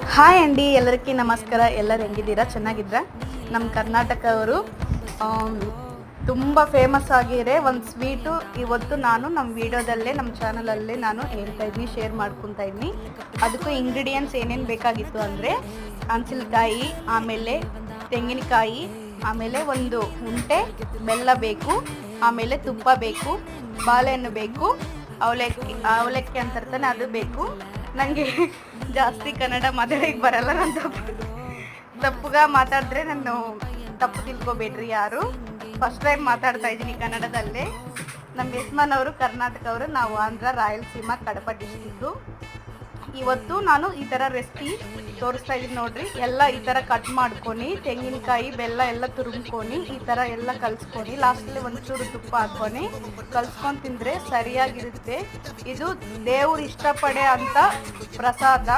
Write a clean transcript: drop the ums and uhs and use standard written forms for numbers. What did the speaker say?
Hi ಅಂಡಿ, ಎಲ್ಲರಿಗೂ ನಮಸ್ಕಾರ. ಎಲ್ಲರೂ ಹೆಂಗಿದ್ದೀರಾ? ಚೆನ್ನಾಗಿದ್ರೆ. ನಮ್ಮ ಕರ್ನಾಟಕ ಅವರು ತುಂಬ ಫೇಮಸ್ ಆಗಿರೋ ಒಂದು ಸ್ವೀಟು ಇವತ್ತು ನಾನು ನಮ್ಮ ವಿಡಿಯೋದಲ್ಲೇ ನಮ್ಮ ಚಾನಲಲ್ಲೇ ನಾನು ಹೇಳ್ತಾ ಇದ್ದೀನಿ, ಶೇರ್ ಮಾಡ್ಕೊತಾ ಇದ್ದೀನಿ. ಅದಕ್ಕೂ ಇಂಗ್ರೀಡಿಯೆಂಟ್ಸ್ ಏನೇನು ಬೇಕಾಗಿತ್ತು ಅಂದರೆ ಹಂಚಲಕಾಯಿ, ಆಮೇಲೆ ತೆಂಗಿನಕಾಯಿ, ಆಮೇಲೆ ಒಂದು ಉಂಟೆ ಬೆಲ್ಲ ಬೇಕು, ಆಮೇಲೆ ತುಪ್ಪ ಬೇಕು, ಬಾಳೆಹಣ್ಣು ಬೇಕು, ಅವಲಕ್ಕಿ ಅಂತಿರ್ತಾನೆ ಅದು ಬೇಕು. ನನಗೆ ಜಾಸ್ತಿ ಕನ್ನಡ ಮಾತಾಡೋಕ್ಕೆ ಬರಲ್ಲ. ನಾನು ತಪ್ಪುಗ ಮಾತಾಡಿದ್ರೆ ನಾನು ತಪ್ಪು ತಿಳ್ಕೊಬೇಡ್ರಿ ಯಾರು. ಫಸ್ಟ್ ಟೈಮ್ ಮಾತಾಡ್ತಾ ಇದ್ದೀನಿ ಕನ್ನಡದಲ್ಲೇ. ನಮ್ಮ ಯಜಮಾನ್ ಅವರು ಕರ್ನಾಟಕ ಅವರು, ನಾವು ಆಂಧ್ರ, ರಾಯಲಸೀಮಾ, ಕಡಪ ಡಿಸ್ಟ್ರಿಕ್ಟು. ಇವತ್ತು ನಾನು ಈ ಥರ ರೆಸಿಪಿ ತೋರಿಸ್ತಾ ಇದ್ದೀನಿ ನೋಡ್ರಿ. ಎಲ್ಲ ಈ ಥರ ಕಟ್ ಮಾಡ್ಕೊಂಡು ತೆಂಗಿನಕಾಯಿ ಬೆಲ್ಲ ಎಲ್ಲ ತುರುಮ್ಕೊಂಡು ಈ ಥರ ಎಲ್ಲ ಕಲಿಸ್ಕೊಂಡು ಲಾಸ್ಟಲ್ಲಿ ಒಂಚೂರು ತುಪ್ಪ ಹಾಕ್ಕೊಂಡು ಕಲಿಸ್ಕೊಂಡು ತಿಂದರೆ ಸರಿಯಾಗಿರುತ್ತೆ. ಇದು ದೇವ್ರು ಇಷ್ಟಪಡೋ ಅಂಥ ಪ್ರಸಾದ.